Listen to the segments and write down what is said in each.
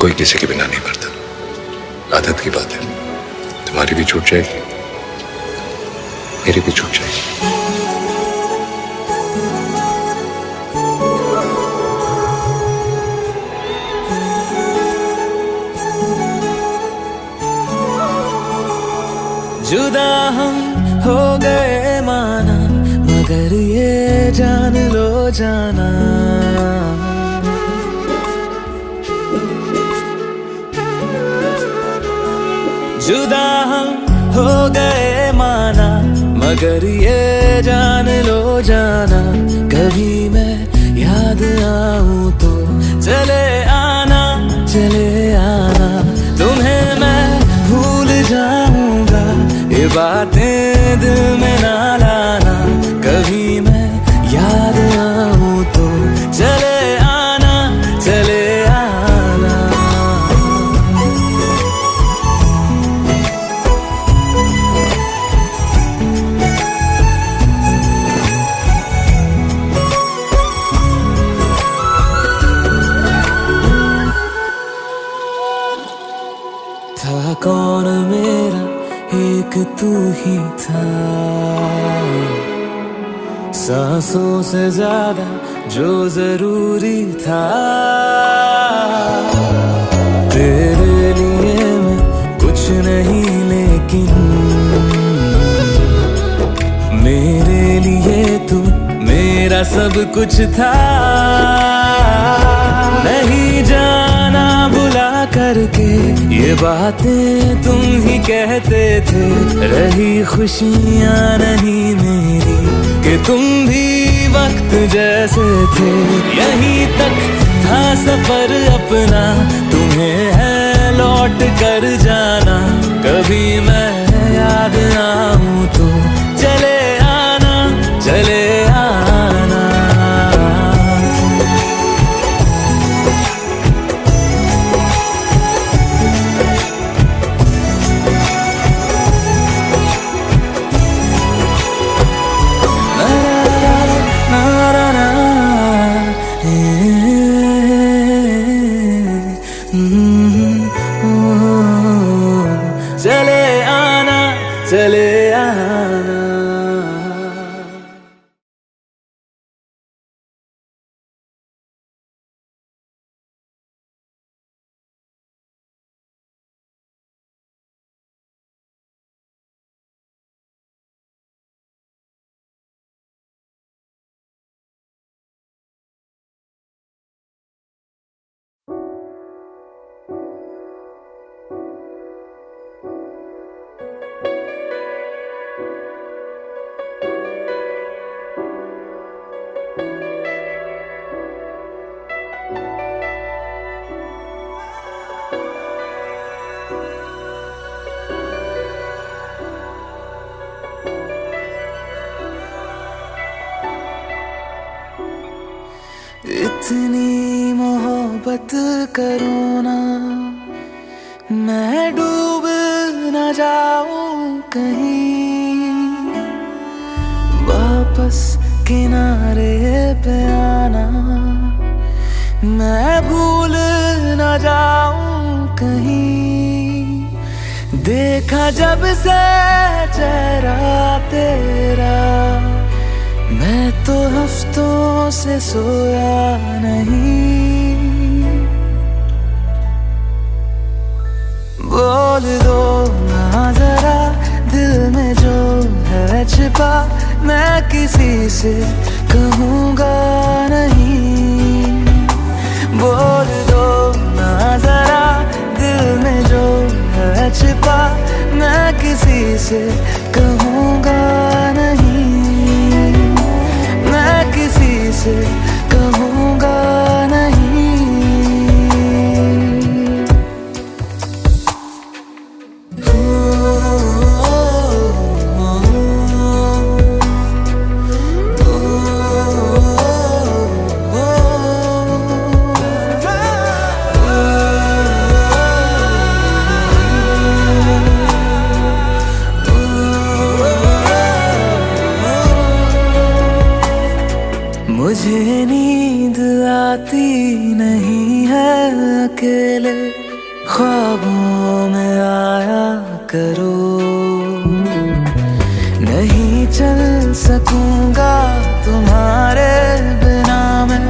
कोई किसी के बिना नहीं मरता, आदत की बात है। तुम्हारी भी छूट जाएगी, मेरी भी छूट जाएगी। जुदा हम हो गए माना, मगर ये जान लो जाना, जुदा हम हो गए माना, मगर ये जान लो जाना, कभी मैं याद आऊं तो चले आना, चले आना, तुम्हें मैं भूल जाऊंगा, ये बातें दिल में ना लाना, कभी मैं याद आऊं तो चले आना, चले आना। था कौन मेरा, एक तू ही था, सांसों से ज्यादा जो जरूरी था, तेरे लिए मैं कुछ नहीं लेकिन मेरे लिए तू मेरा सब कुछ था, नहीं जाना बुला करके ये बातें तुम ही कहते थे, रही खुशियाँ नहीं मेरी कि तुम भी वक्त जैसे थे, यहीं तक था सफर अपना, तुम्हें है लौट कर जाना, कभी मैं याद आऊं तो चले आना, चले आना। चले आना, चले आना। इतनी मोहब्बत करो ना, मैं डूब न जाऊं कहीं, वापस किनारे पे आना, मैं भूल न जाऊं कहीं, देखा जब से चेहरा तेरा, मैं तो हफ्तों से सोया नहीं, बोल दो ना जरा दिल में जो है छिपा, मैं किसी से कहूँगा नहीं, बोल दो ना जरा दिल में जो है छिपा, मैं किसी से कहूँगा नहीं, मैं किसी से कहूँगा नहीं। अकेले ख्वाबों में आया करो, नहीं चल सकूंगा तुम्हारे बिना मैं,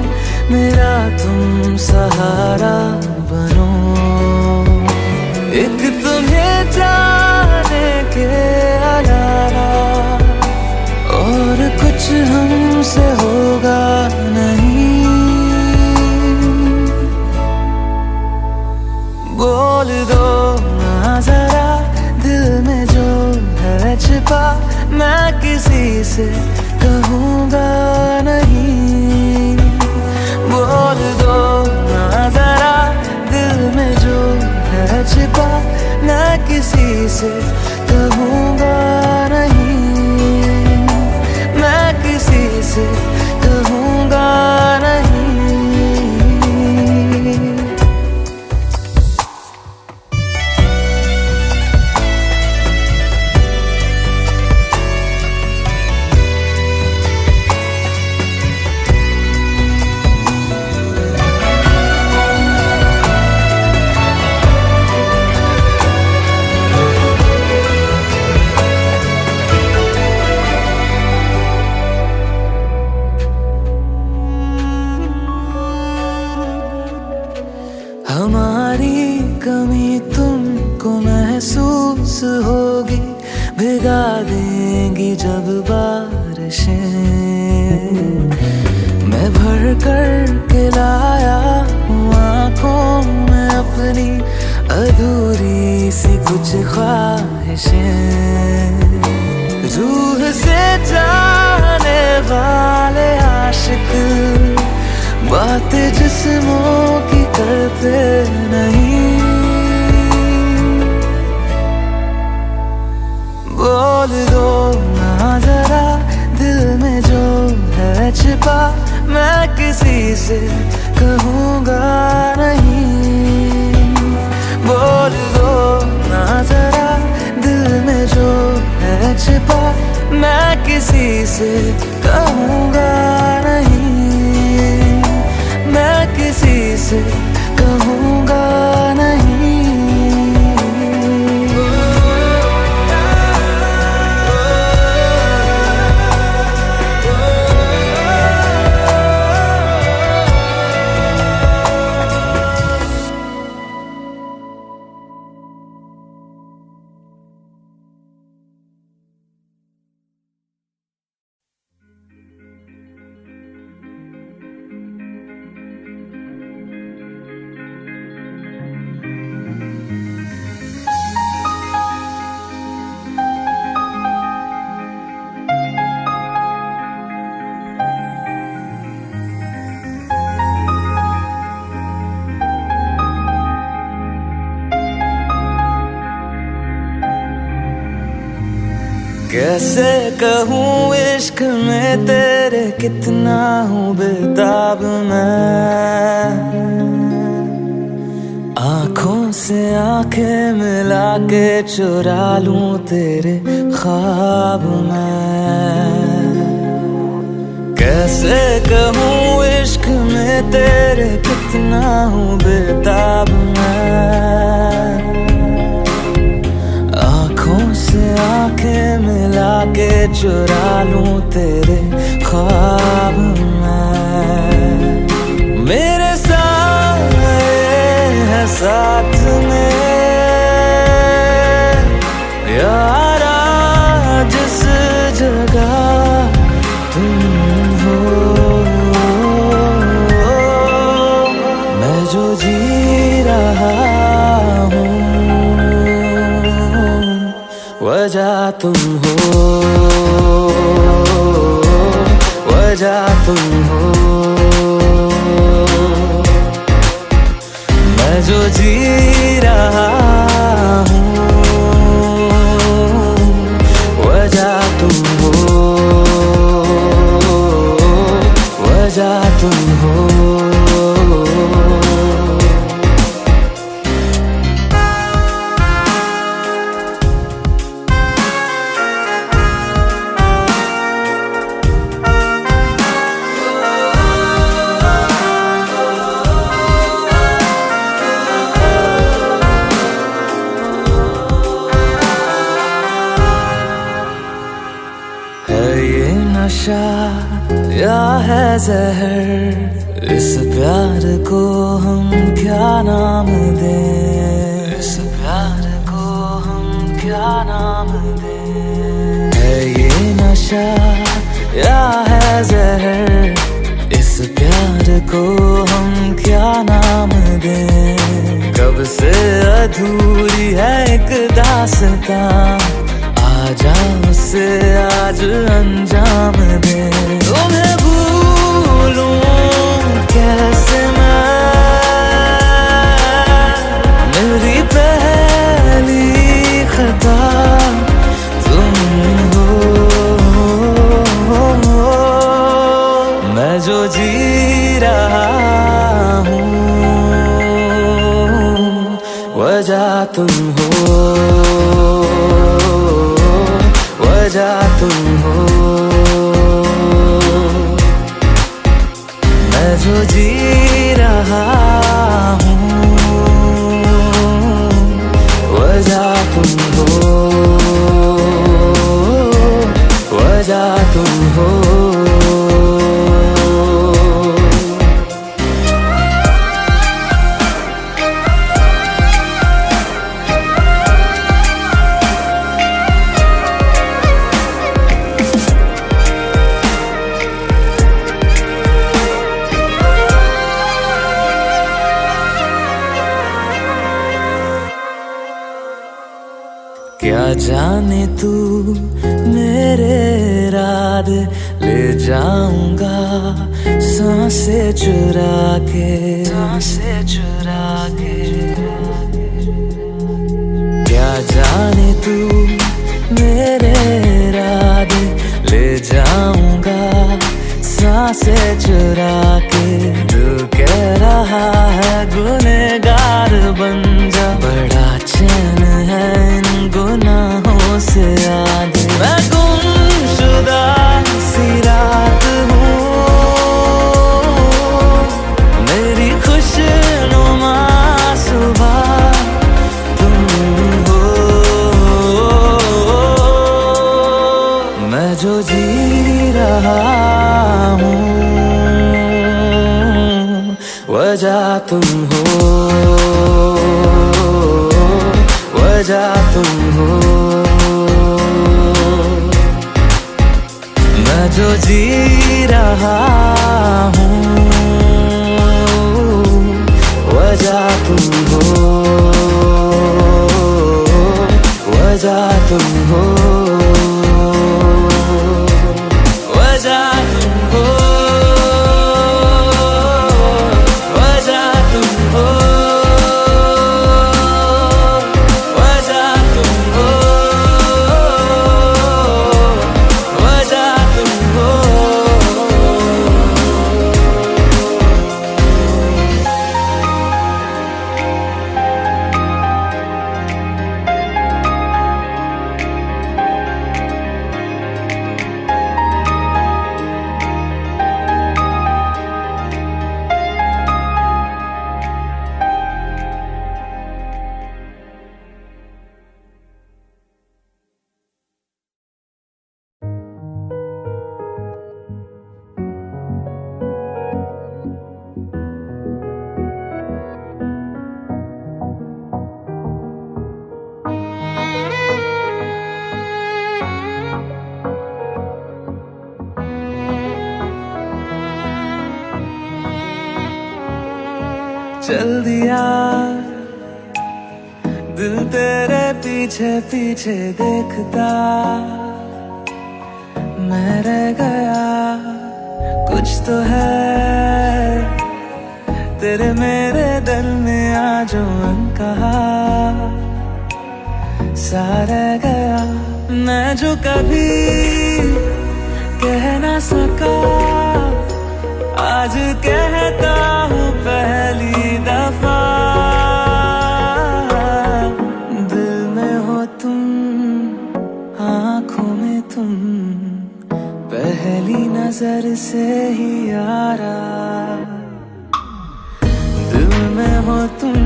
मेरा तुम सहारा बनो। एक तुम्हें जाने के अलावा और कुछ हमसे होगा नहीं। बोल दो ना जरा दिल में जो है छिपा, मैं किसी से कहूँगा नहीं। बोल दो ना जरा दिल में जो है छिपा, मैं किसी से कहूँगा नहीं, मैं किसी से कहूँगा नहीं। हमारी कमी तुमको महसूस होगी, भिगा देंगी जब बारिशें। मैं भर कर के लाया हूँ आँखों में अपनी अधूरी सी कुछ ख्वाहिशें। रूह से जाने वाले आशिक बातें जिस्मों की करते नहीं। बोल दो ना जरा दिल में जो है छिपा, मैं किसी से कहूँगा नहीं। बोल दो ना जरा दिल में जो है छिपा, मैं किसी से कहूँगा नहीं, मैं किसी से कहूँगा नहीं। कैसे कहूँ इश्क में तेरे कितना हूँ बेताब मैं, आँखों से आंखें मिला के चुरा लूं तेरे ख्वाब मैं। कैसे कहूँ इश्क में तेरे कितना हूँ बेताब मैं, आँखों से आंखें मिला के चुरा लूं तेरे ख्वाब मैं। मेरे साए है साथ में यारा जिस जगह तुम हो, मैं जो जी रहा हूँ वजह तुम हो, वजह तुम हो। मैं जो जी रहा हूँ वजह तुम हो, वजह तुम हो। नशा या है जहर, इस प्यार को हम क्या नाम दें, इस प्यार को हम क्या नाम दें। है ये नशा या है जहर, इस प्यार को हम क्या नाम दें। कब से अधूरी है एक दास्तां, आजा उसे आज अंजाम दे। तुम्हें भूलूं कैसे मैं, मेरी पहली खता तुम हो। मैं जो जी रहा हूँ वजह तुम हो, वजह तुम हो। मैं जो जी रहा हूँ वजह तुम हो, वजह तुम हो। क्या जाने तू मेरे इरादे, ले जाऊंगा सांसें चुरा के, सांसें चुरा के। क्या जाने तू मेरे इरादे, ले जाऊंगा सांसें चुरा के। दिल कह रहा है गुनहगार बन जा, बड़ा चैन है इन गुनाहों से याद। मैं गुमशुदा सी रात हूँ, मेरी खुशनुमा सुबह तुम हो। मैं जो जी रहा हूँ वजह तुम हो, वजह तुम हो। मैं जो जी रहा हूँ वजह तुम हो, वजह तुम हो, वजह तुम हो, वजह तुम हो। चल दिया दिल तेरे पीछे पीछे देखता, मैं रह गया कुछ तो है तेरे मेरे दिल में आज कहा सा रह गया। मैं जो कभी कह ना सका आज कहता हूँ पहली दफा। दिल में हो तुम, आँखों में तुम, पहली नजर से ही यारा। दिल में हो तुम,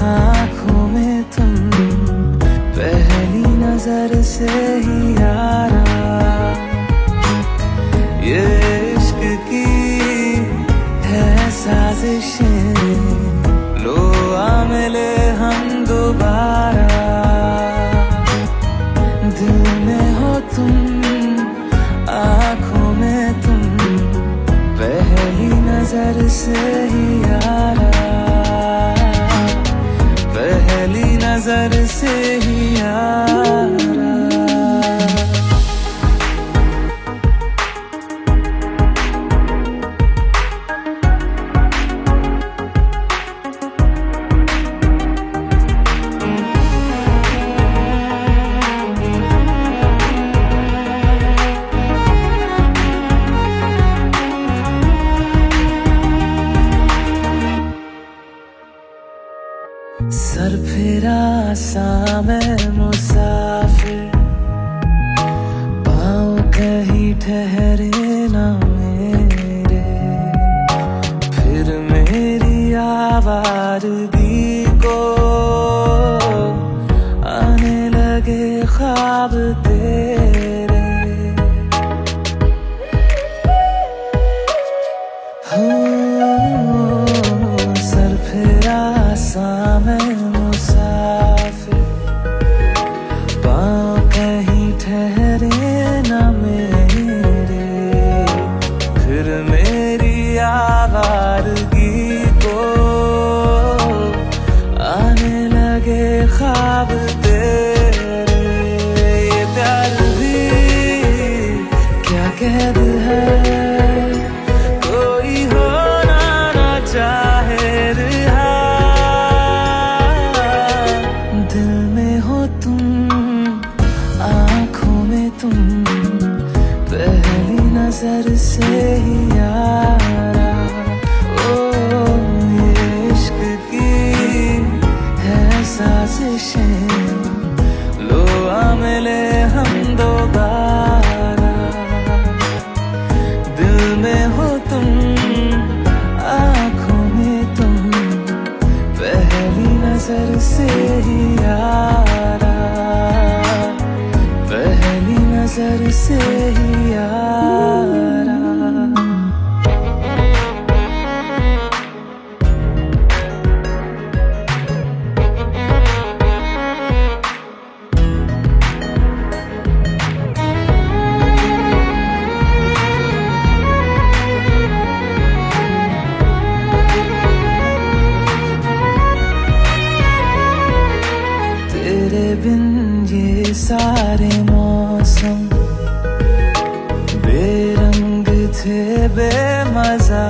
आँखों में तुम, पहली नजर से ही यारा। सर फिरा सा मैं मुसाफिर, पाँव कहीं ठहरे ना मेरे, फिर मेरी आवारगी को आने लगे ख्वाब तेरे। हो सर फिरा सा मैं मुसाफिर, पाँव कहीं ठहरे ना मेरे, फिर मेरी आवारगी को आने लगे ख्वाब तेरे। ये प्यार भी क्या कैद है, कोई होना ना चाहे रिहा, दिल में हो तुम, आँखों में तुम, पहली नजर से ही यारा। ओ ये इश्क की है साजिशें, लो आ मिले हम दोबारा। दिल में हो तुम, आँखों में तुम, पहली नजर से ही यारा, पहली नजर से ही यारा। तेरे बिन ये सारे मौसम बेरंग थे, बेमजा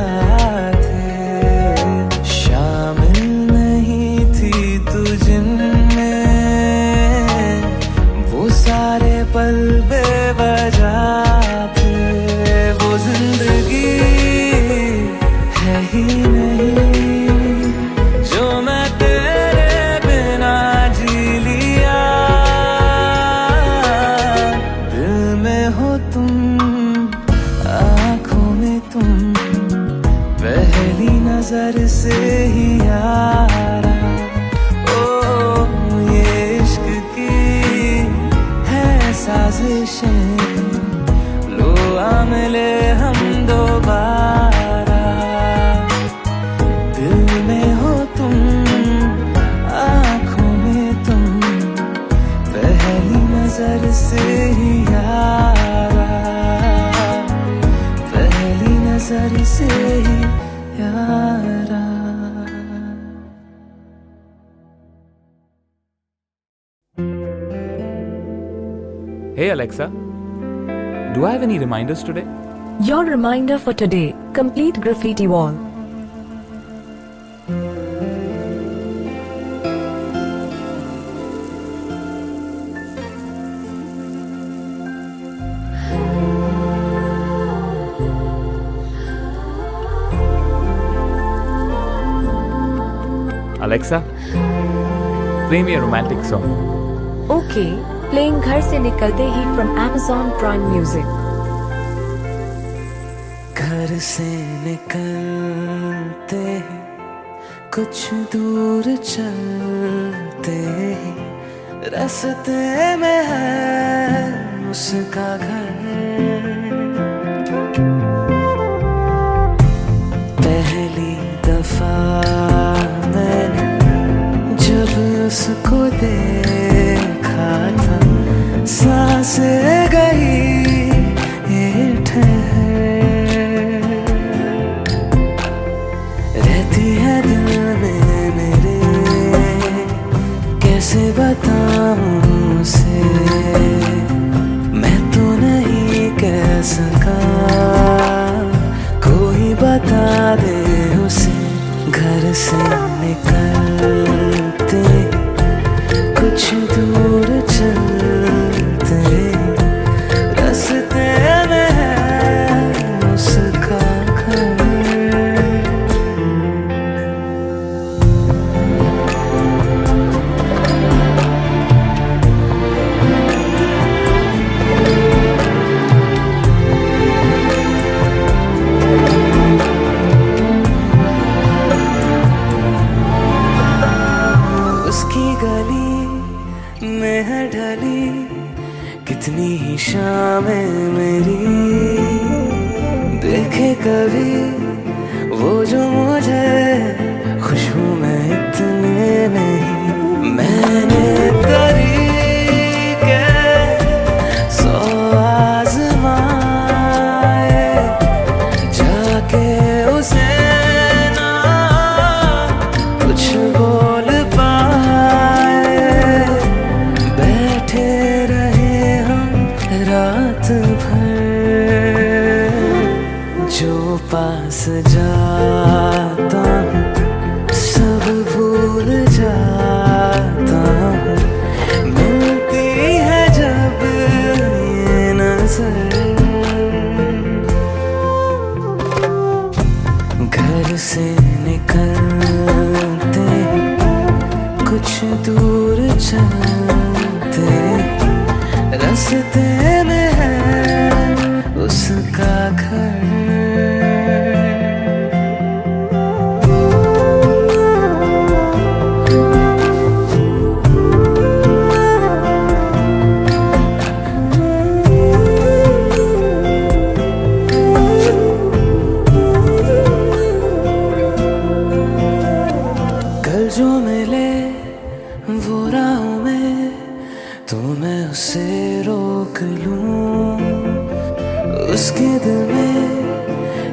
थे, शामिल नहीं थी तू जिनमें, वो सारे पल बेवजह थे। वो जिंदगी है ही नहीं जो मैं तेरे बिना जी लिया। दिल में हो तुम, आँखों में तुम, पहली नजर से ही यारा। ओ ये इश्क की है साजिशें, लो आ मिले हम दोबारा। दिल में हो तुम, आँखों में तुम, पहली नजर से ही यारा, पहली नजर से ही यारा। Hey Alexa, do I have any reminders today? Your reminder for today: complete graffiti wall. Alexa, play me a romantic song. Okay, playing घर से निकलते ही from Amazon Prime Music. घर से निकलते ही कुछ दूर चलते ही रास्ते में है उसका घर। पहली दफा मैंने जब उसको देखा था, सांसें गई ये ठहर, रहती है दिल में मेरे, कैसे बताऊं उसे, मैं तो नहीं इतनी ही शामें मेरी देखे कभी वो जो मुझे खुशबू में इतने नहीं। मैंने तरीके सौ आज़माए जाके उसे ना कुछ बोल पाए। बैठे रहे हम रात भर, जो पास जाता हूँ सब भूल जाता हूँ। मिलती है जब ये नजर, घर से निकलते कुछ दूर चलते, रास्ते में है उसका घर। कल जो मिले वो राहों में तो मैं उसे रोक लूं। उसके दिल में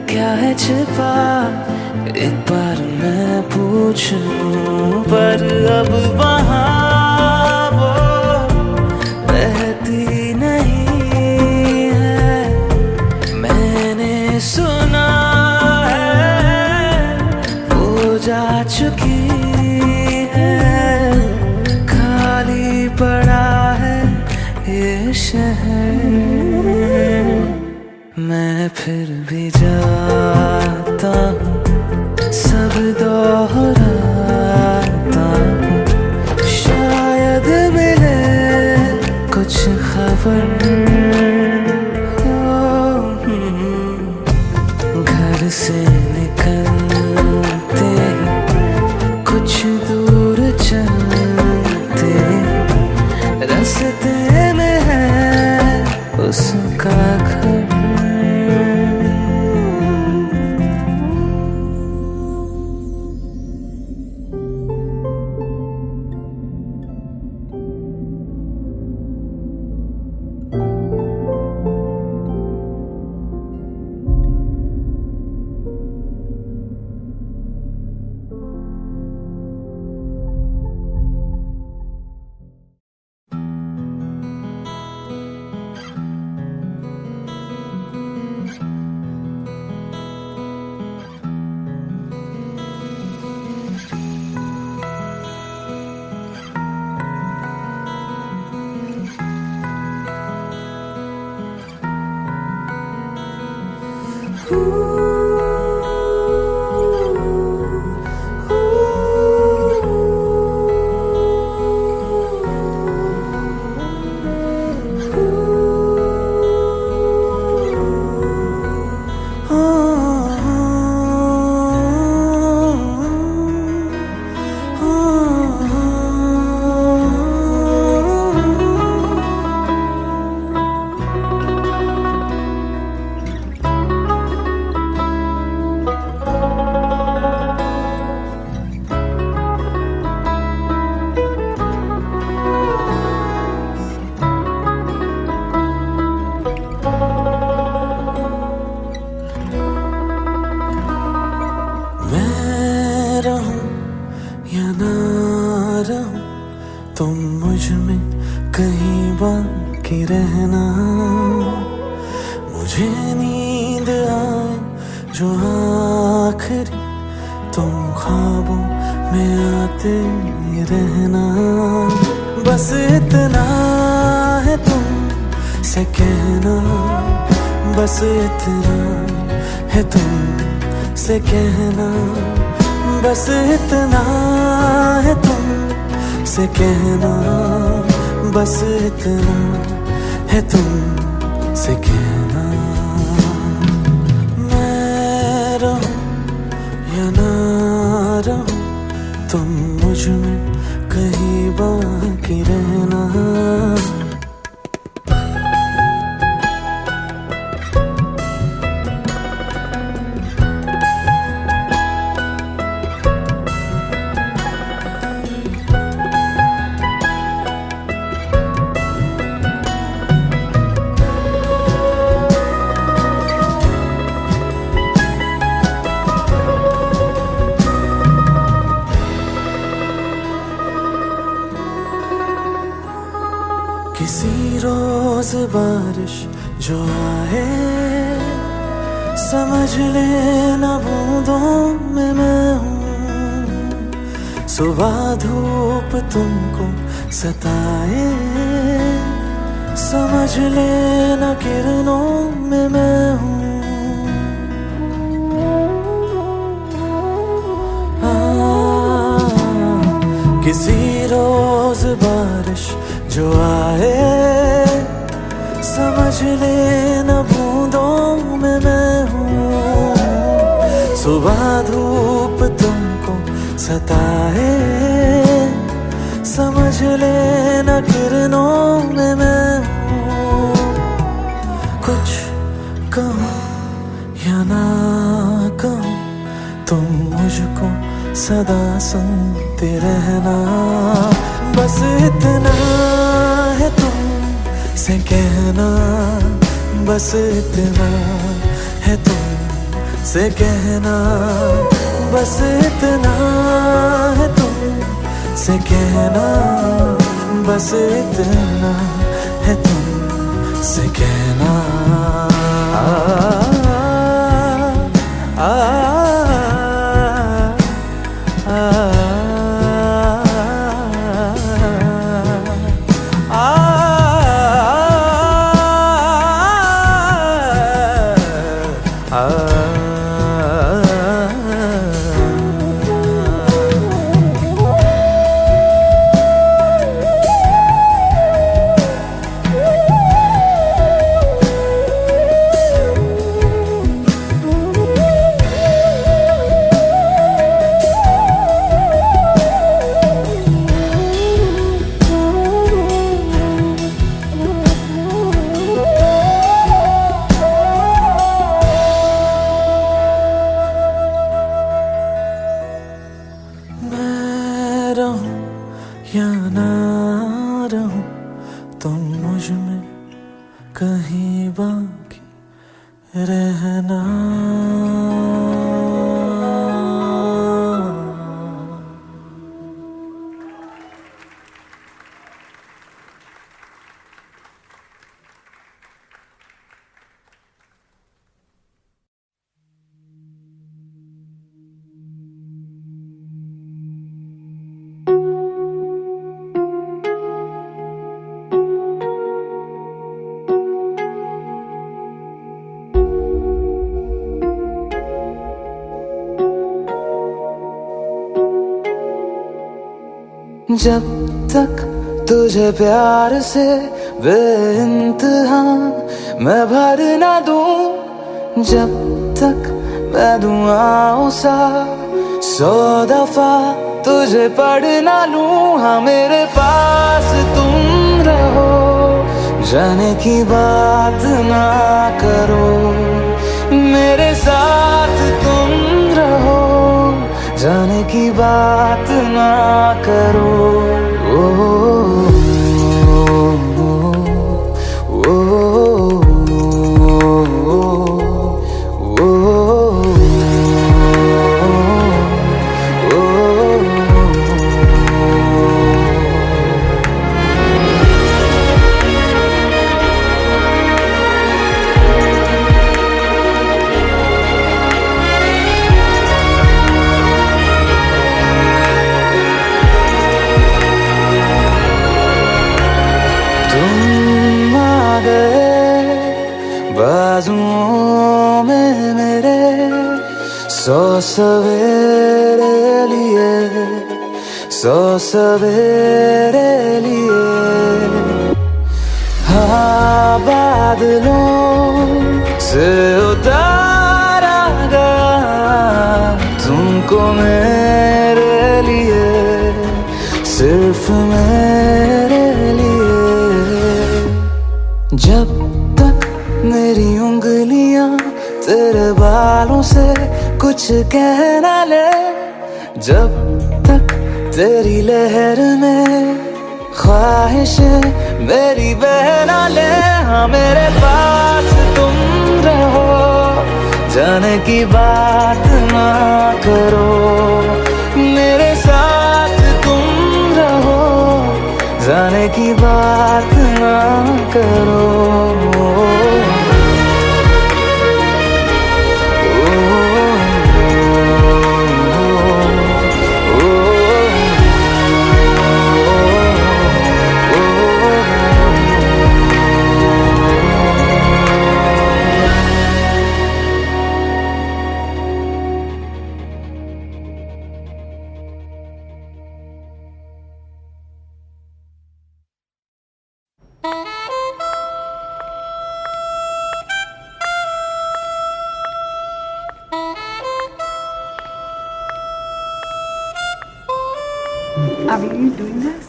क्या है छिपा एक बार मैं पूछ लूं। पर अब वहाँ वो रहती नहीं है, मैंने सुना है वो जा चुकी है। खाली पड़ा है ये शहर, मैं फिर भी जाता हूँ सब दोहराता हूँ। शायद मिले कुछ खबर, घर से निकलते कुछ दूर चलते, रास्ते में है उसका घर। तुम मुझ में कहीं बाकी रहना। मुझे नींद आए जो आखिरी, तुम ख्वाबों में आते रहना। बस इतना है तुम से कहना, बस इतना है तुम से कहना, बस इतना है तुम से कहना, बस इतना है तुम से कहना। मैं रहूं या ना रहूं, तुम मुझ में कहीं बाकी रहना। किसी रोज बारिश जो आए, समझ लेना बूंदों में मैं हूँ। सुबह धूप तुमको सताए, समझ लेना किरणों में मैं हूँ। किसी रोज बारिश जो आए, समझ लेना बूंदों में मैं हूँ। सुबह धूप तुमको सताए, समझ लेना किरणों में मैं हूँ। कुछ कहूँ या ना कहूँ, तुम मुझको सदा सुनते रहना। बस इतना है तुमसे कहना, बस इतना है तुमसे कहना, बस इतना है तुमसे कहना, बस इतना है तुमसे कहना। या ना रहूं, तुम मुझ में कहीं बाकी रहना। जब तक तुझे प्यार से बेइंतहा मैं भर ना दूं, जब तक मैं दुआओं सा 100 दफा तुझे पढ़ ना लूं। हाँ मेरे पास तुम रहो, जाने की बात ना करो, मेरे साथ तुम रहो, जाने की बात ना करो। ओ, ओ, ओ, बाजुओं में मेरे 100 सवेरे लिए, 100 सवेरे लिए। हाँ बादलों से उतारा गया तुमको मेरे लिए, सिर्फ मेरे लिए। जब तक मेरी उंगलियां तेरे बालों से कुछ कह ना ले, जब तक तेरी लहर में ख्वाहिशें मेरी बह ना ले। हाँ मेरे पास तुम रहो, जाने की बात ना करो, मेरे साथ तुम रहो, जाने की बात ना करो। Are you doing this?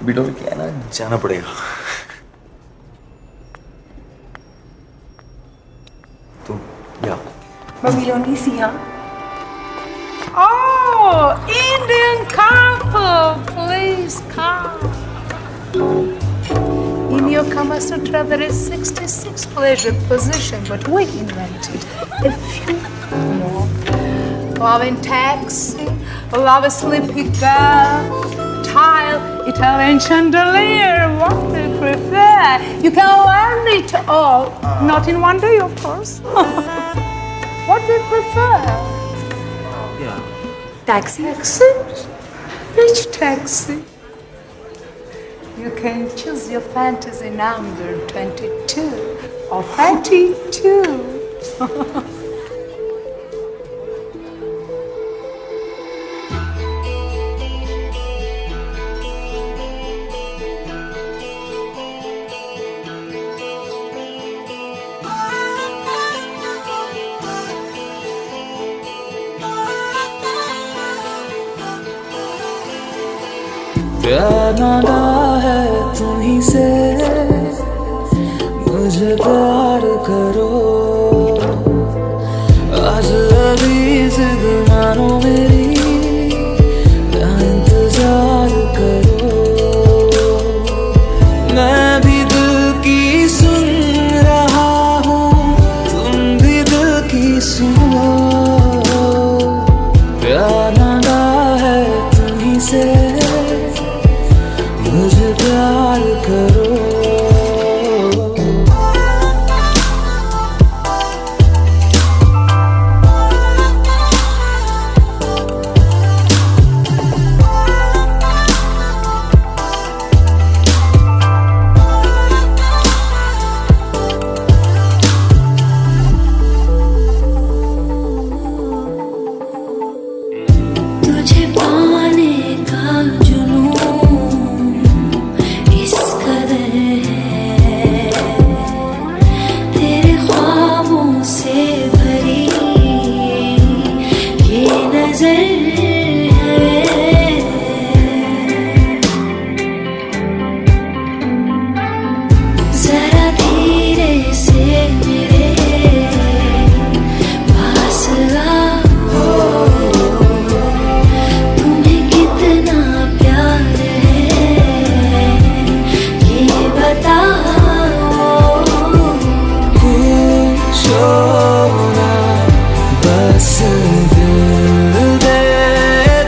बीटो क्या है ना, जाना पड़ेगा। तो या But we don't see, huh? Oh, Indian couple, please come. In your Kama Sutra, there is 66 pleasure position, but we invented a few more. Love in taxi, love a sleepy girl, tile, Italian chandelier, what do you prefer? You can learn it all, not in one day, of course. What do you prefer? Taxi? Taxi? Which taxi? You can choose your fantasy number 22 or 32. प्यार नागा है तुम्हीं से, मुझे प्यार करो। आज अभी जिद मानो मेरी, ना इंतजार करो। मैं भी दिल की सुन रहा हूँ, तुम भी दिल की सुनो। प्यार नागा है तुम्हीं से, मुझे प्यार करो। तुझे पाने का जुनून इस कदर है, तेरे ख्वाबों से भरी ये नजर है। जरा धीरे से मेरे पास आओ, तुम्हें कितना प्यार है ये बताओ। पूछो ना, बस दिल दे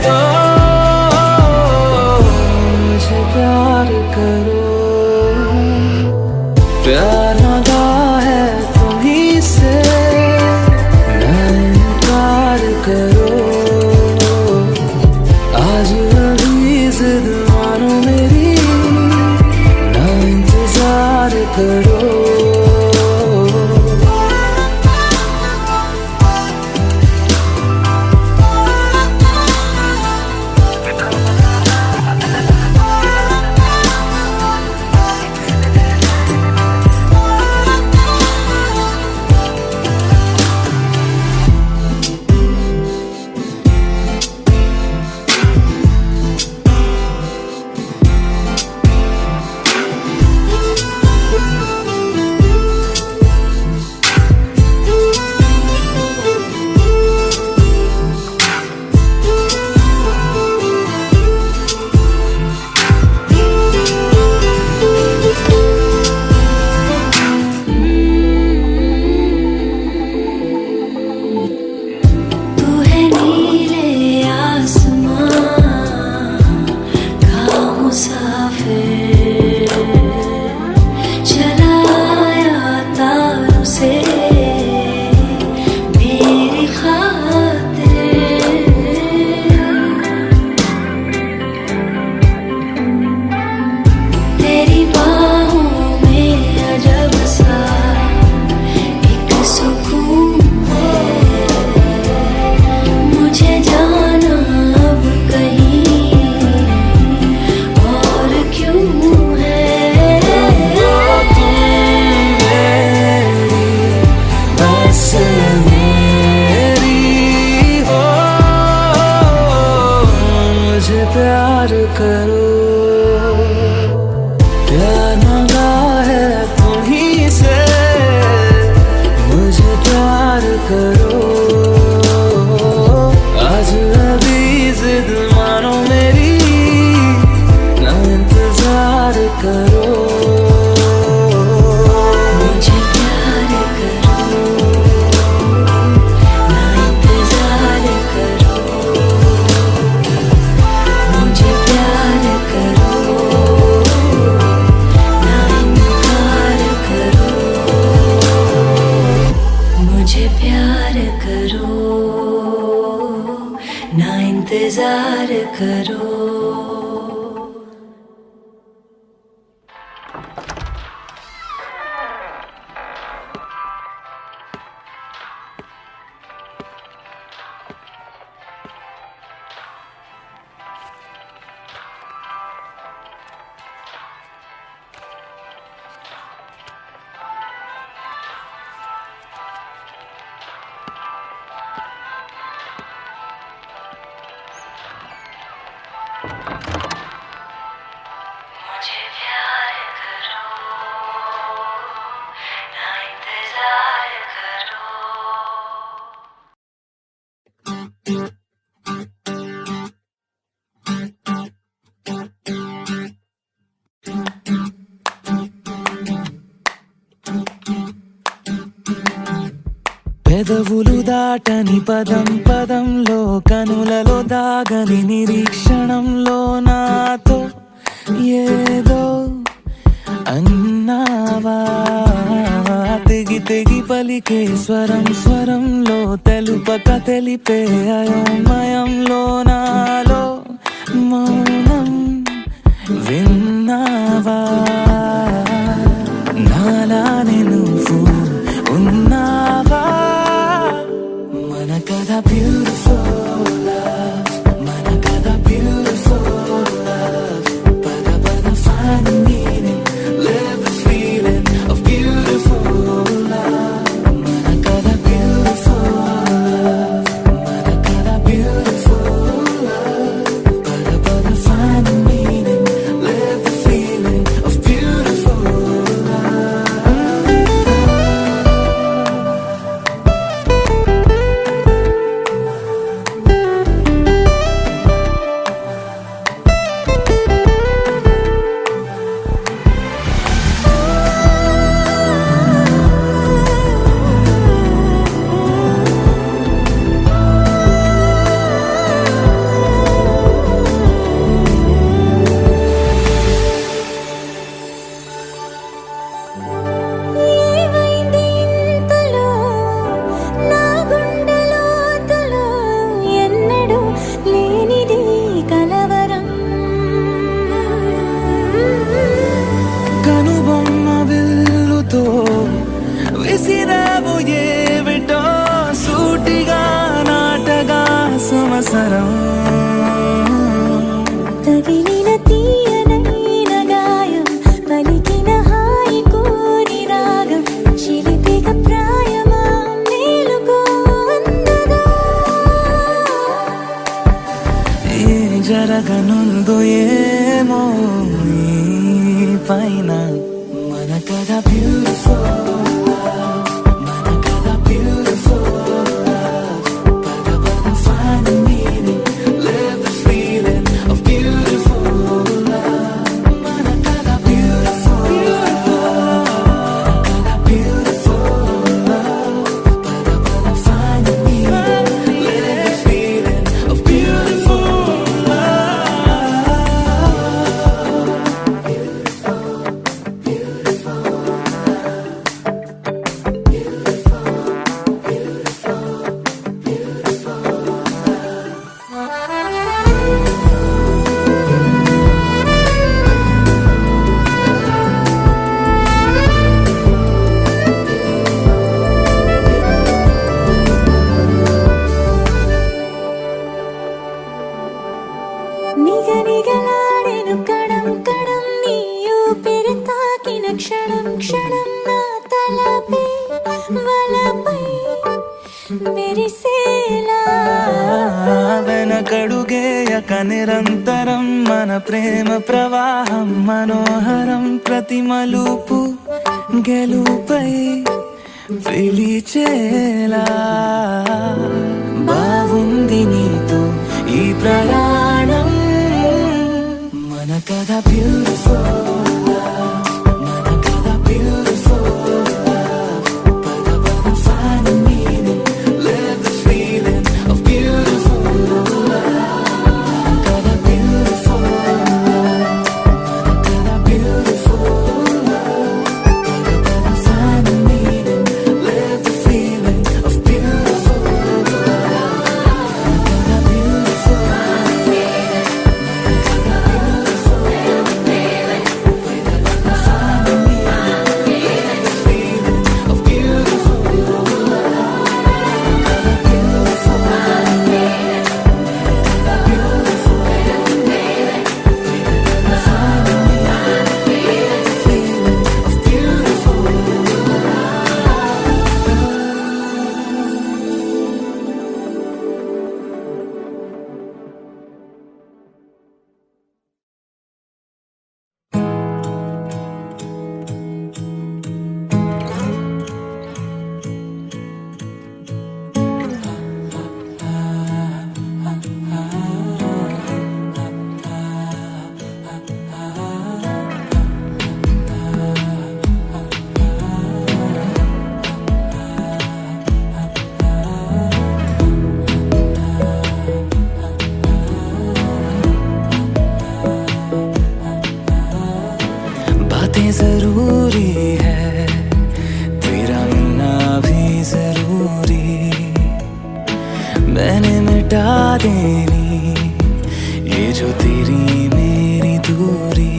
दो, मुझे प्यार करो। प्यार नागा है तुम्हीं से, ना इनकार करो। आज अभी जिद मानो मेरी, ना इंतजार करो। करो, प्यार मांगा है तुम्हीं से, मुझे प्यार करो। आज अभी जिद मानो मेरी, ना इंतजार करो, मुझे प्यार करो, ना इंतजार करो, मुझे प्यार करो, ना इनकार करो, मुझे प्यार करो, ना इंतजार करो। मुझे प्यार करो, ना इंतजार करो। పెదవులు దాటని పదం పదంలో, కనులలో దాగని నిరీక్షణంలో నాతో ఏదో అన్నావా, తెగి తెగి పలికే స్వరం స్వరంలో, తెలుపక తెలిపే అయోమయంలో నాలో మౌనం విన్నావా, నాలానే నువ్వు ఉన్నావా, మన కథ బ్యూటిఫుల్ లవ్, మన కథ బ్యూటిఫుల్ లవ్, పద పద find the meaning, live the feeling of beautiful love, మన కథ beautiful love, మన కథ beautiful love, పద పద find the meaning, live the feeling of beautiful love. ఏమైంది ఇంతలో నా గుండెలోతులో, ఎన్నడూ లేనిది కలవరం, కనుబొమ్మ విల్లుతో విసిరావు ఏవిటో, సూటిగా నాటగా సంవత్సరం, తగిలిన తీయనైన గాయం, పలికిన హాయి కోరి రాగం, చిలిపిక ప్రాయమా మేలుకో అందగా, ఏ జరగనుందో ఏమో ఈ పైన, మన కథ బ్యూటిఫుల్ లవ్, మన కథ బ్యూటిఫుల్ లవ్, పద పద find the meaning, live the feeling of beautiful love, మన కథ beautiful love, మన కథ beautiful love, పద పద find the meaning, live the feeling of beautiful love. నిగనిగలాడెను Kadam Kadam, నీ ఊపిరి తాకిన క్షణం క్షణం, నా తలపై వలపై మెరిసేలా వెనకడుగేయక నిరంతరం మన ప్రేమ ప్రవాహం మనోహరం ప్రతి మలుపు గెలుపై పిలిచేలా బాగుంది నీతో ఈ ప్రయాణం మన కథ బ్యూటిఫుల్ మన కథ బ్యూటిఫుల్ పద పద find the meaning live the feeling of beautiful మన కథ beautiful మన కథ beautiful పద పద find the meaning live the feeling of beautiful మన కథ beautiful बातें जरूरी है तेरा मिलना भी जरूरी मैंने मिटा देनी ये जो तेरी मेरी दूरी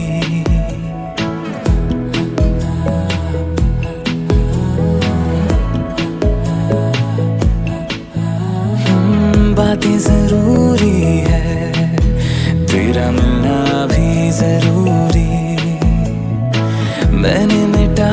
बातें जरूरी है तेरा मिलना भी जरूरी मैंने मिटा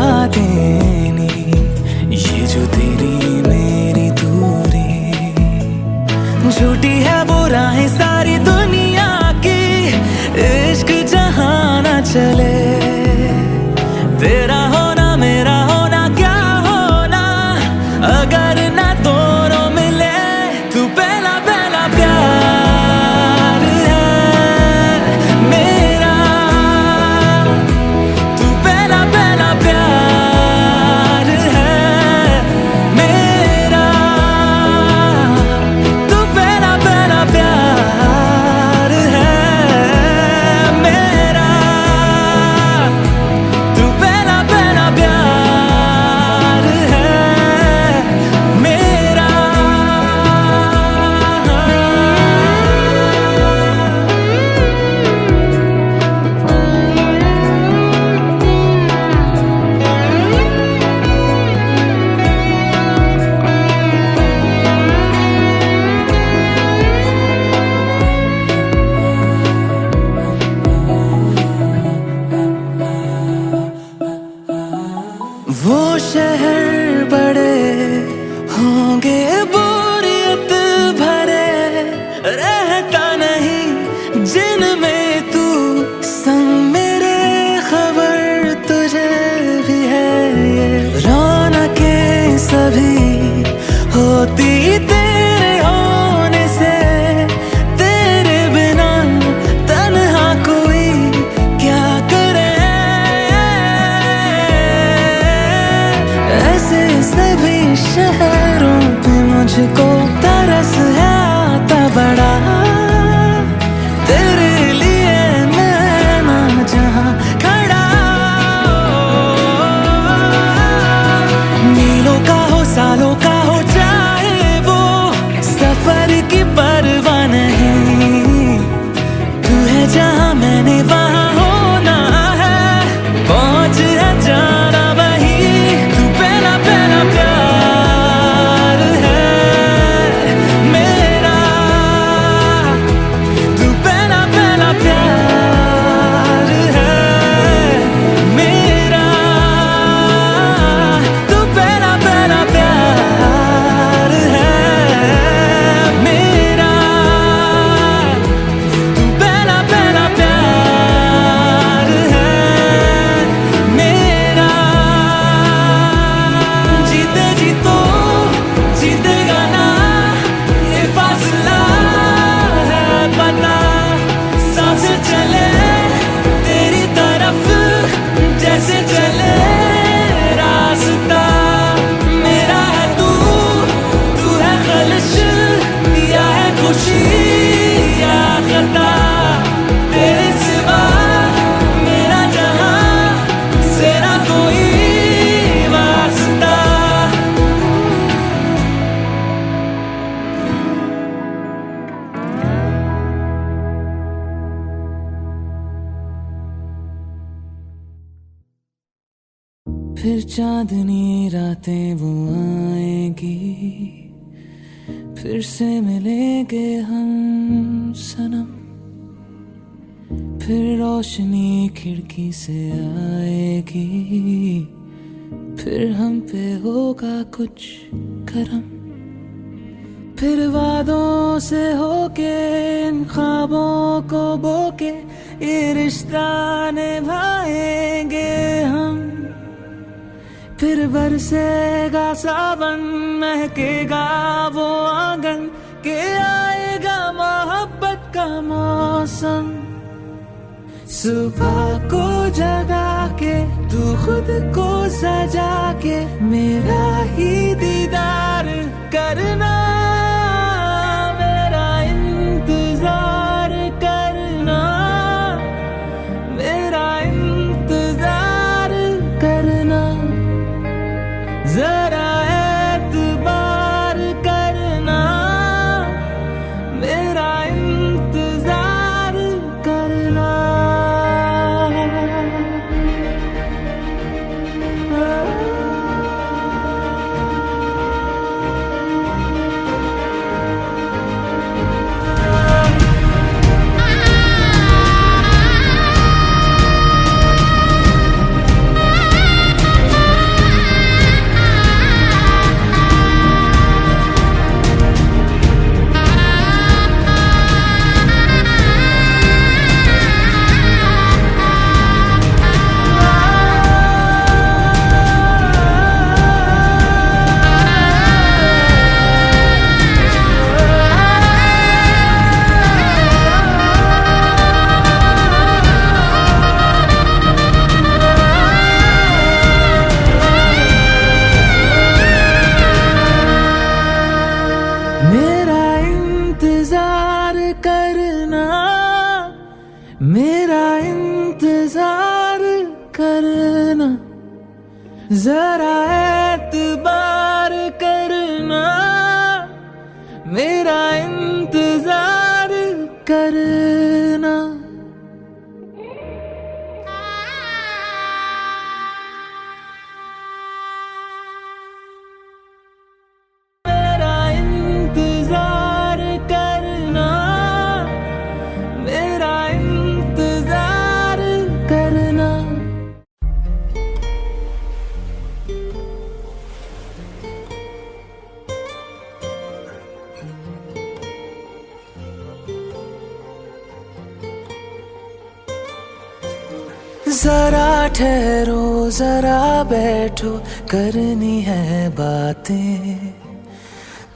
फिर चांदनी रातें वो आएंगी, फिर से मिलेंगे हम सनम। फिर रोशनी खिड़की से आएगी, फिर हम पे होगा कुछ करम। फिर वादों से होके इन ख्वाबों को बोके ये रिश्ता निभाएंगे हम। फिर बरसेगा सावन, महकेगा वो आंगन, के आएगा मोहब्बत का मौसम। सुबह को जगा के तू खुद को सजा के मेरा ही दीदार करना, मेरा इंतजार करना, मेरा इंतजार करना। जरा एतबार करना, मेरा इंतजार करना। मेरा इंतजार करना, मेरा इंतजार करना। जरा एतबार करना, मेरा इंतजार करना। मेरा इंतजार करना, मेरा इंतजार करना। जरा ठहरो, जरा बैठो, करनी है बातें।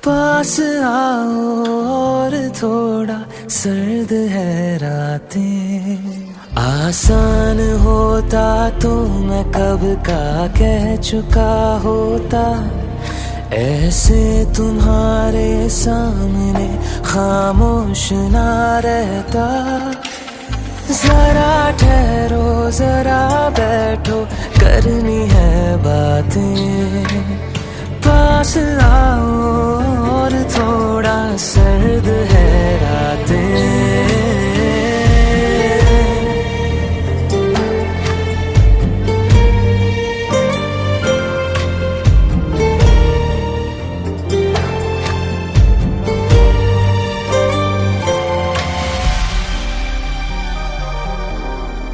पास आओ और थोड़ा सर्द है रातें। आसान होता तो मैं कब का कह चुका होता, ऐसे तुम्हारे सामने खामोश ना रहता। जरा ठहरो, जरा बैठो, करनी है बातें। पास आओ और थोड़ा सर्द है रातें।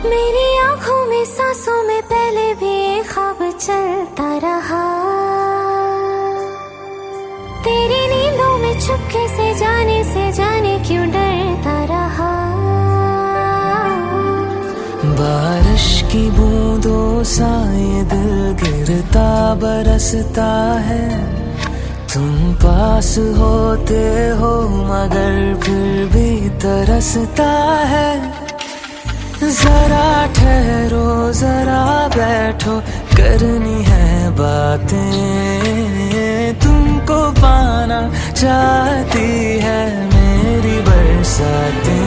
मेरी आंखों में सांसों में पहले भी एक ख्वाब चलता रहा। तेरी नींदों में चुपके से जाने क्यों डरता रहा। बारिश की बूंदों सा ये दिल गिरता बरसता है। तुम पास होते हो मगर फिर भी तरसता है। जरा ठहरो, जरा बैठो, करनी है बातें। तुमको पाना चाहती है मेरी बरसातें।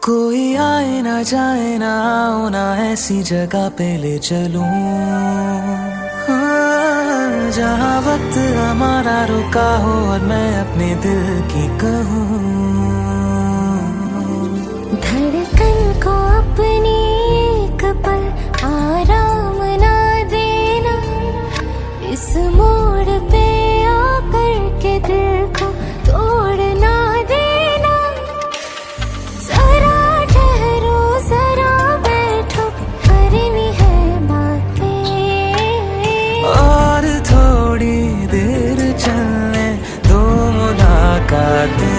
कोई आए ना जाए ना आओ ना ऐसी जगह पे ले चलूं, हाँ, जहाँ वक्त हमारा रुका हो और मैं अपने दिल की कहूँ। धड़कन को अपनी एक पल आराम ना देना, इस मोड़ पे आकर के दिल को तोड़ ना देना। जरा ठहरो जरा बैठो करनी है बातें, और थोड़ी देर चलने दो मुलाकातें।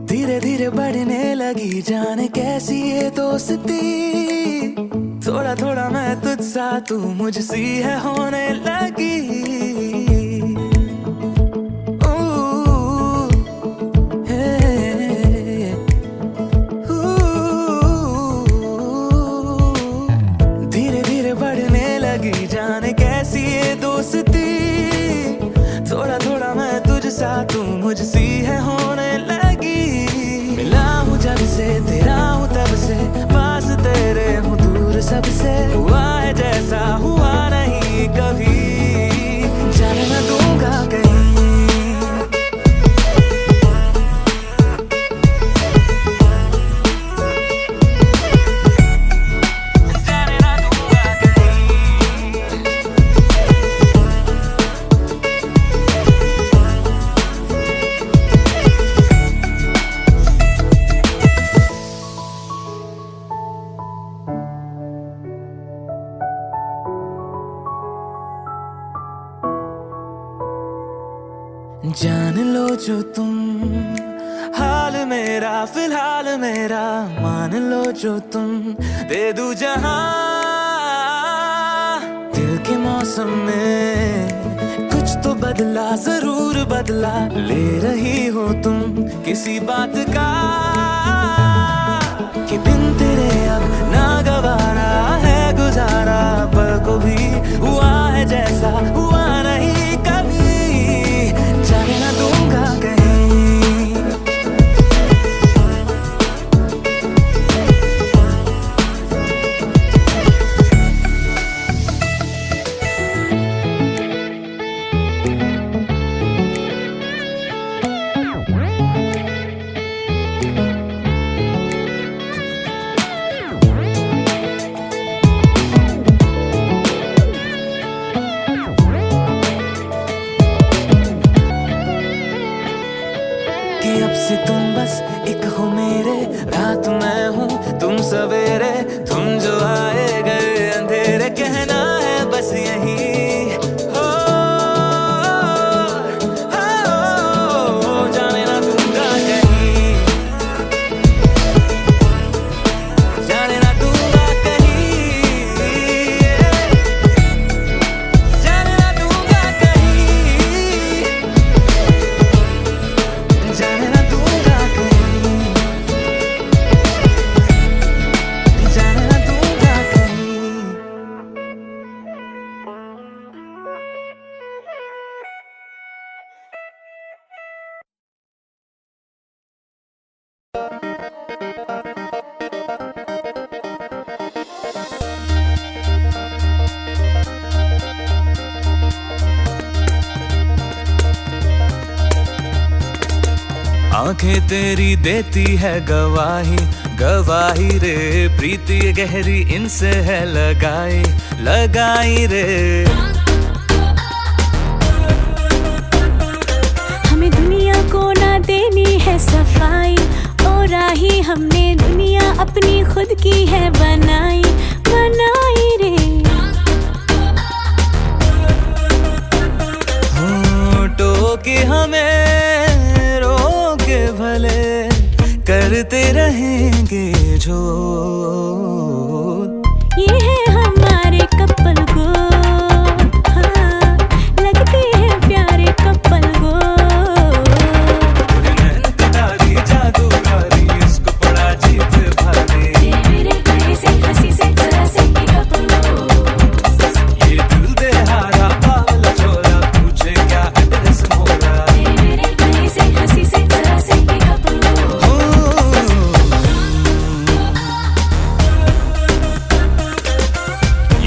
धीरे धीरे बढ़ने लगी जाने कैसी ये दोस्ती, थोड़ा थोड़ा मैं तुझसा तू मुझसी है होने लगी। धीरे धीरे बढ़ने लगी जाने कैसी ये दोस्ती, थोड़ा थोड़ा मैं तुझसा तू मुझसी है होने लगी। मिला हूँ जब से तेरा हूँ तब से, पास तेरे हूँ दूर सबसे, हुआ है जैसा हुआ नहीं कभी, जाने न दूंगा कहीं। जाने न दूंगा कहीं। जान लो जो तुम हाल मेरा फिलहाल मेरा, मान लो जो तुम दे दूं जहां। दिल के मौसम में कुछ तो बदला जरूर बदला, ले रही हो तुम किसी बात का कि बिन तेरे अब ना गवारा है गुजारा, पल को भी हुआ है जैसा हुआ नहीं कभी, जाने ना दूंगा कहीं। कि अब से तुम बस एक हो मेरे, रात मैं हूँ तुम सवेरे, तुम जो आए गए अंधेरे, कहना है बस यही। हो, जाने ना दूंगा कहीं, जाने ना दूंगा कहीं, जाने ना दूंगा कहीं, जाने ना दूंगा कहीं, जाने ना दूंगा कहीं। आंखें तेरी देती है गवाही, गवाही रे प्रीति गहरी इनसे है लगाई, लगाई रे। हमें दुनिया को ना देनी है सफाई, ओ राही हमने दुनिया अपनी खुद की है बनाई बनाई रे। टोके हमें रोके भले करते रहेंगे जो ये है हमारे कपल को, हाँ, लगते हैं प्यारे कपल को। नैनकटारी जादूगारी इसको पड़ा जीत भारी, ये मेरे कहीं से हंसी से जरा से ही कपल को। ये दिल दे हारा बावला छोरा पूछे क्या एड्रेस मोरा, ये मेरे कहीं से हंसी से जरा से ही कपल को।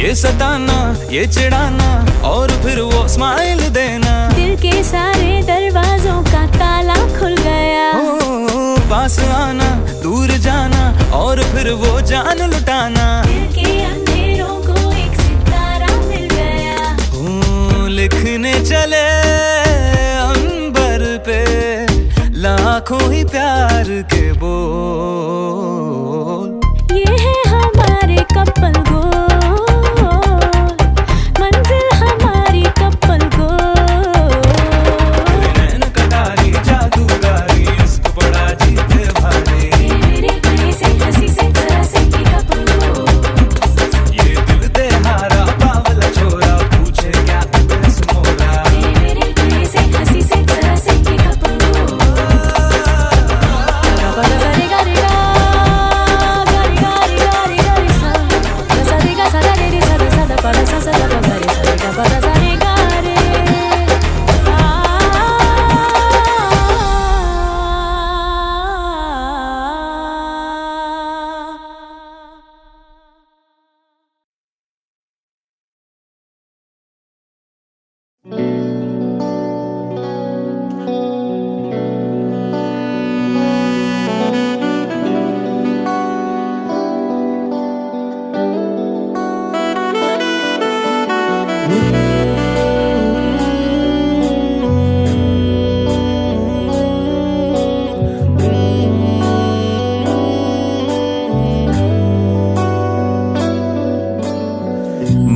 ये सताना ये चिढ़ाना और फिर वो स्माइल देना, दिल के सारे दरवाजों का ताला खुल गया। पास आना दूर जाना और फिर वो जान लुटाना, दिल के अंधेरों को एक सितारा मिल गया। लिखने चले अंबर पे लाखों ही प्यार के बोल। ये है हमारे कपल को, मंजिल हमारी कपल को। नैनकटारी जादूगारी इसको बड़ा जीत भारी, ये मेरे कहीं से हंसी से जरा से ही कपल को। ये दिल दे हारा बावला छोरा पूछे क्या एड्रेस मोरा, ये मेरे कहीं से हंसी से जरा से ही कपल को।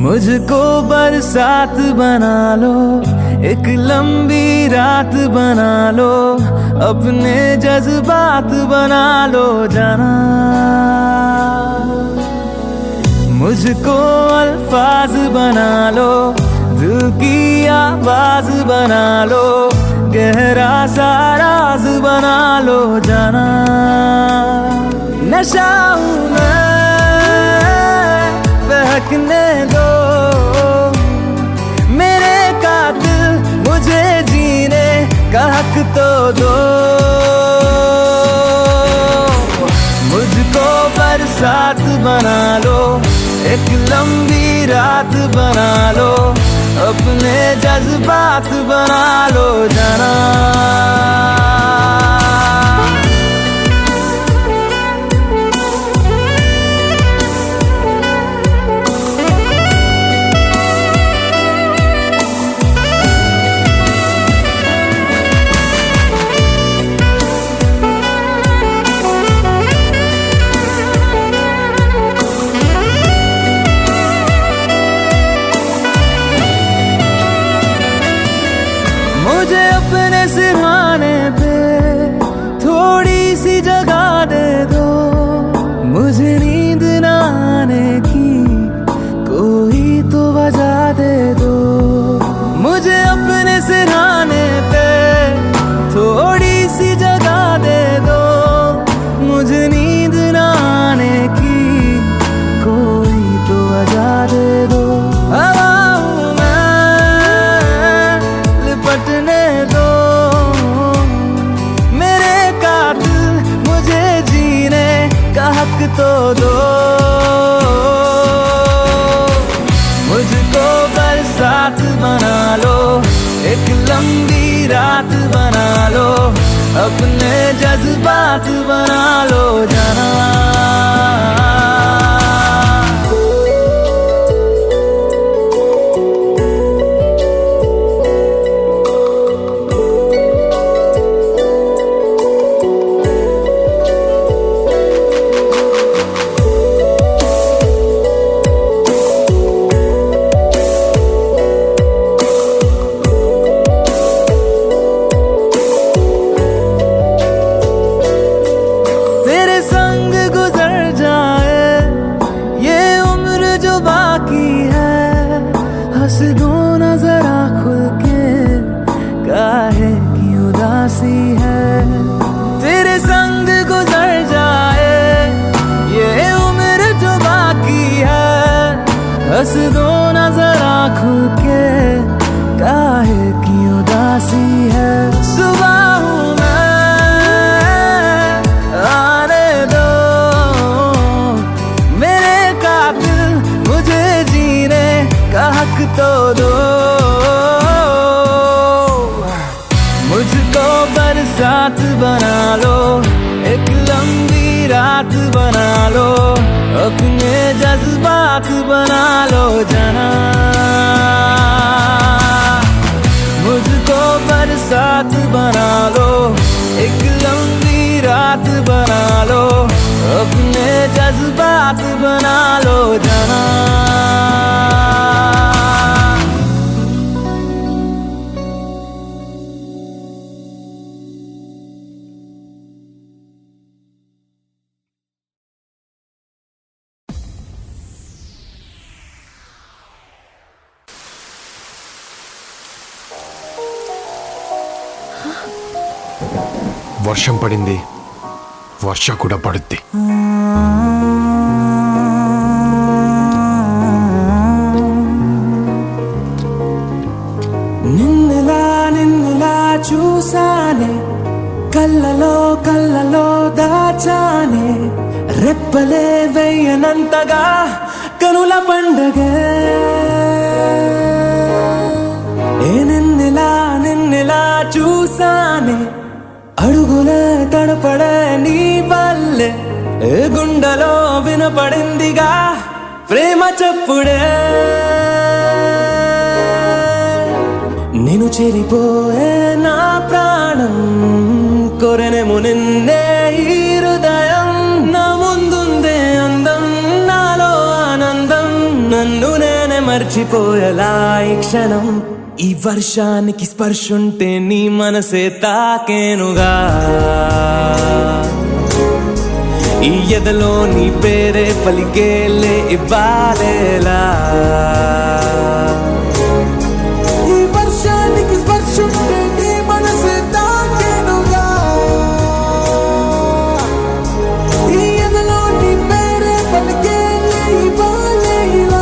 मुझको बरसात बना लो, एक लंबी रात बना लो, अपने जज्बात बना लो जाना। मुझको अल्फाज बना लो, दिल की आवाज बना लो, गहरा सा राज बना लो जाना। नशा हूं मैं, बहकने दो मेरे कातिल, मुझे जीने का हक तो दो। मुझको बरसात बना लो, एक लंबी रात बना लो, अपने जज्बात बना लो जाना। मुझे अपने सिरहाने पे थोड़ी सी जगह दे दो, मुझे नींद न आने की कोई तो वजह दे दो। मुझे अपने सिरहाने पे थोड़ी सी जगह दे दो, मुझे नींद न आने की कोई तो वजह दे दो। हवा हूं मैं, लिपटने दो मेरे कातिल, मुझे जीने का हक तो दो। मुझको बरसात बना लो, एक लंबी रात बना लो, अपने जज्बात बना लो जाना। दो ना जरा खुल के, काहे की उदासी है, तेरे संग गुजर जाए ये उम्र जो बाकी है। हंस दो ना जरा खुल के, काहे की उदासी है। सुबह हूँ मैं, आने दो मेरे कातिल, मुझे जीने का हक तो दो। मुझको बरसात बना लो, एक लंबी रात बना लो, अपने जज्बात बना लो जना। मुझको बरसात बना लो, एक लंबी रात बना लो, अपने जज्बात बना लो जना। వర్షం పడింది, వర్ష కూడా పడుద్ది. నిన్నలా చూసానే, కళ్ళలో కళ్ళలో దాచానే, రెప్పలే వెయ్యనంతగా కనుల పండగే. నిన్నలా చూసానే, అడుగులే తడపడే నీ వల్లే, గుండెలో వినపడిందిగా ప్రేమ చప్పుడే. నేను చెరిపోయే నా ప్రాణం, కొరెనేమో నిన్నే ఈ హృదయం. నా ముందుందే అందం, నాలో ఆనందం, నన్ను నేనే మర్చిపోయేలా ఈ క్షణం. ఈ వర్షానికి స్పర్శుంటే నీ మనసే తాకేనుగా, ఈ ఎదలో నీ పేరే పలికేలే ఇవ్వాలేలా. ఈ వర్షానికి స్పర్శుంటే నీ మనసే తాకేనుగా, ఈ ఎదలో నీ పేరే పలికేలే ఇవ్వాలేలా.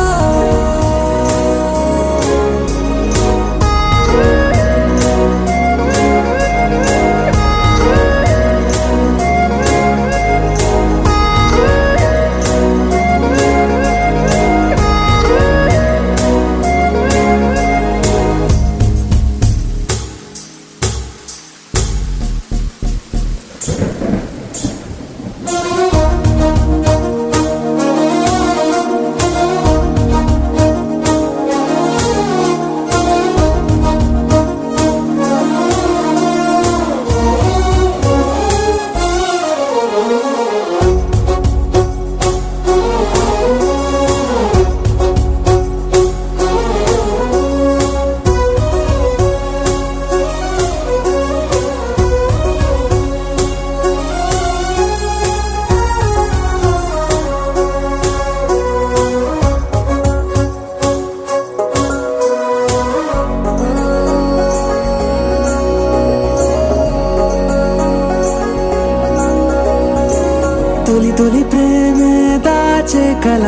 తొలి తొలి ప్రేమే దాచే కళ,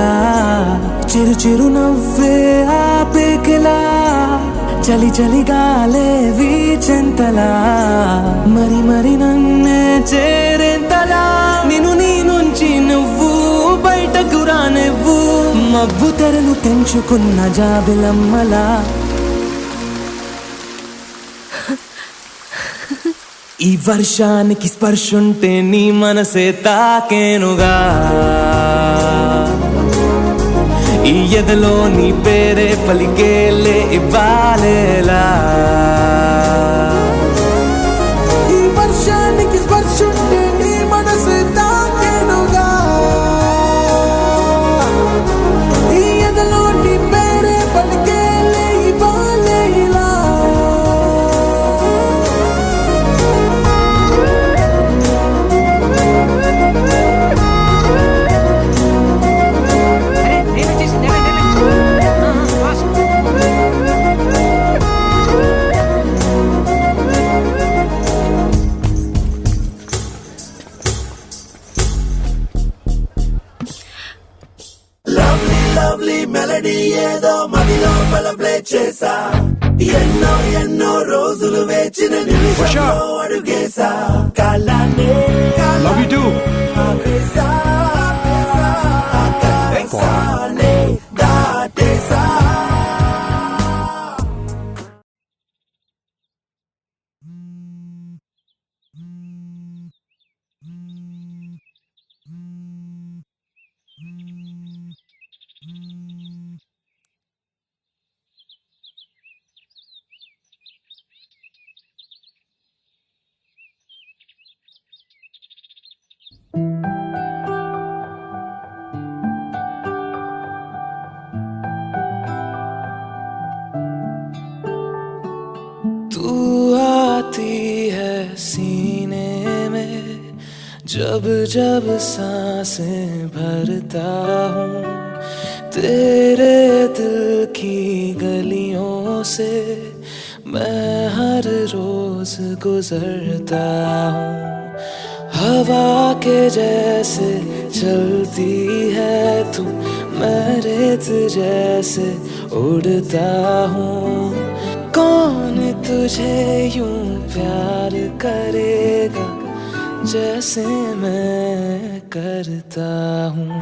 చిరు చిరు నవ్వే ఆపే కిలా, చలి చలి గాలే వీచెంతలా, మరి మరి నన్నే చేరేంతలా. నిన్ను నీ నుంచి నువ్వు బయటకు రానివ్వు, మబ్బు తెరలు తెంచుకున్న జాబిలమ్మలా. ఈ వర్షానికి స్పర్శుంటే నీ మనసే తాకేనుగా, ఈ ఎదలో నీ పేరే పలికేలే ఇవ్వాలేలా. ఈ వర్షానికి స్పర్శుంటే నీ మనసే తాకేనుగా, ఈ ఎదలో నీ పేరే పలికేలే ఇవ్వాలేలా. లవ్లీ మెలడీ ఏదో మదిలో బలప్లే చేసా ఎన్నో ఎన్నో రోజులు వేచిన నిమిషంలో అడుగేసా కాలానే లవ్ యూ టూ ఆపేసా ఆకాశానే దాటేసా तू आती है सीने में जब जब सांसें भरता हूँ तेरे दिल की गलियों से मैं हर रोज गुजरता हूँ हवा के जैसे चलती है तू मैं रेत जैसे उड़ता हूँ कौन तुझे यूं प्यार करेगा जैसे मैं करता हूँ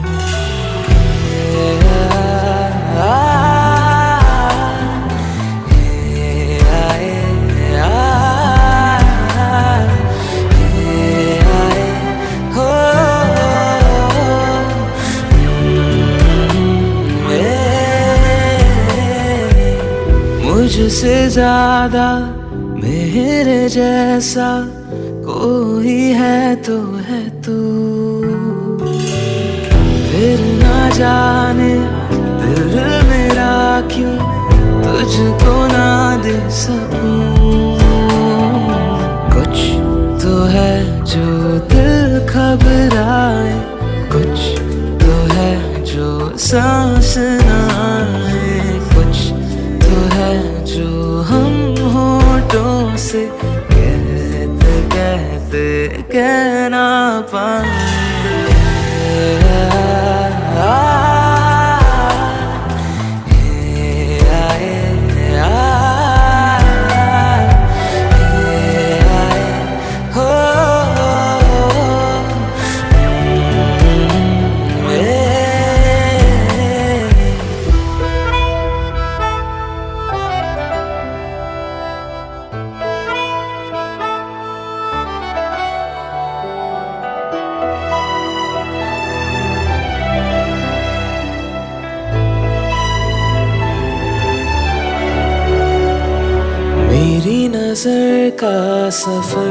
मुझसे ज्यादा मेरे जैसा कोई है तो है तू फिर ना जाने दिल मेरा क्यों तुझको ना दे सकूं कुछ तो है जो दिल घबराए कुछ तो है जो सांस ना आए कुछ तो है जो हम होठों से कहते कहते कह ना पाए मेरी नजर का सफर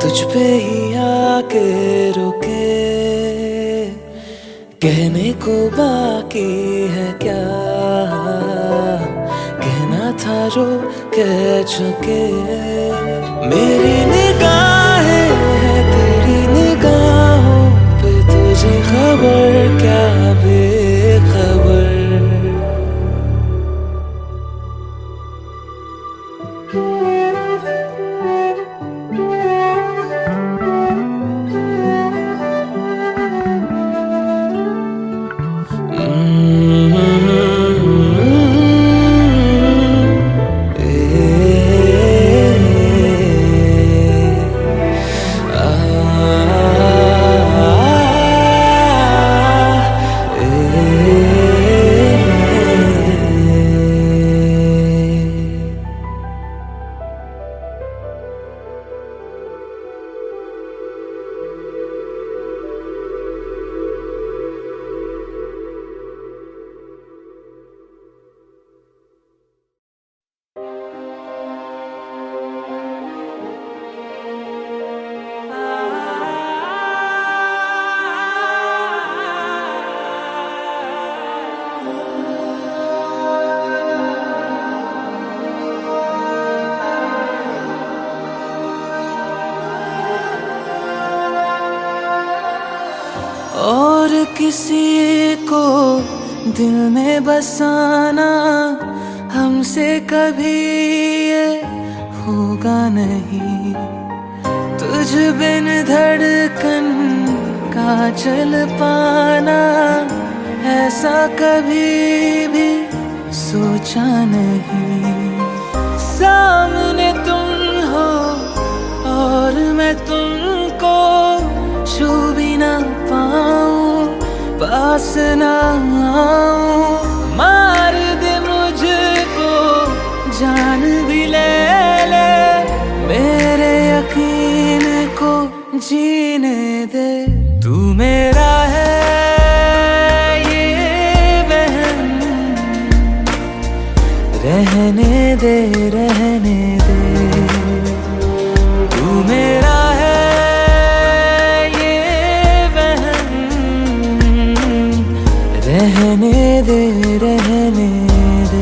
तुझ पे ही आके रुके कहने को बाकी है क्या कहना था जो कह चुके मेरी निगाहें है तेरी निगाहों पे तुझे खबर क्या बेखबर और किसी को दिल में बसाना हमसे कभी ये होगा नहीं तुझ बिन धड़कन का चल पाना ऐसा कभी भी सोचा नहीं। सामने तुम हो और मैं तुमको छू भी ना पाऊं, पास ना आऊं। मार दे मुझको, जान भी ले ले, मेरे यकीन को जीने दे। तू मेरा है ये वहम, रहने दे रहने दे। तू मेरा है ये वहम, रहने दे रहने दे।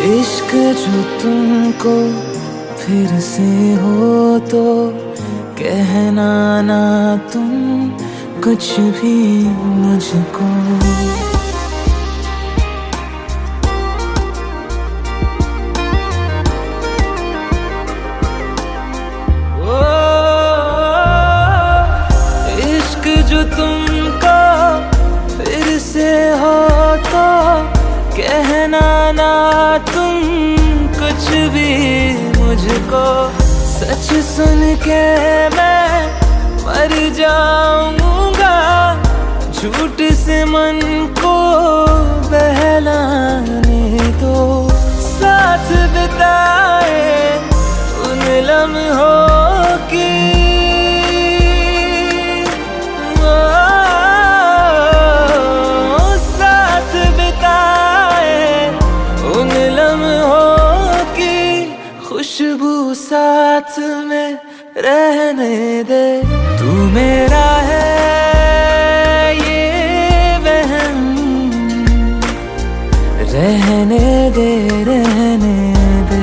इश्क जो तुमको फिर से हो तो कहना ना तुम कुछ भी मुझको। ओ, इश्क जो तुमको फिर से हो तो कहना ना तुम कुछ भी मुझको। सच सुन के मैं मर जाऊंगा, झूठ से मन को बहलाने दो। साथ बिताए उन लम्हों की, साथ बिताए उन लम्हों की खुशबू साथ में रहने दे। तू मेरा है ये वहम, रहने दे रहने दे।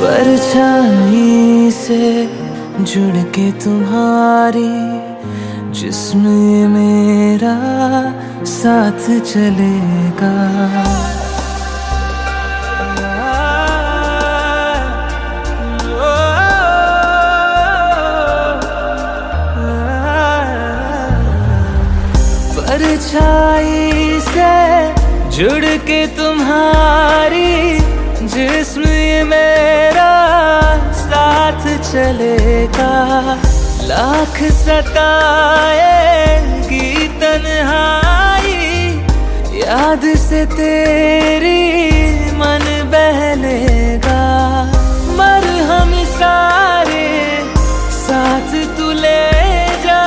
परछाई से जुड़ के तुम्हारी जिस्म मेरा साथ चलेगा। परछाई से जुड़ के तुम्हारी जिस्म ये मेरा साथ चलेगा। लाख सताएगी तन्हाई, याद से तेरी मन बहलेगा। मरहम सारे साथ तू ले जा,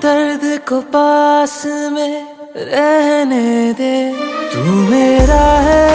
दर्द को पास में रहने दे। तू मेरा है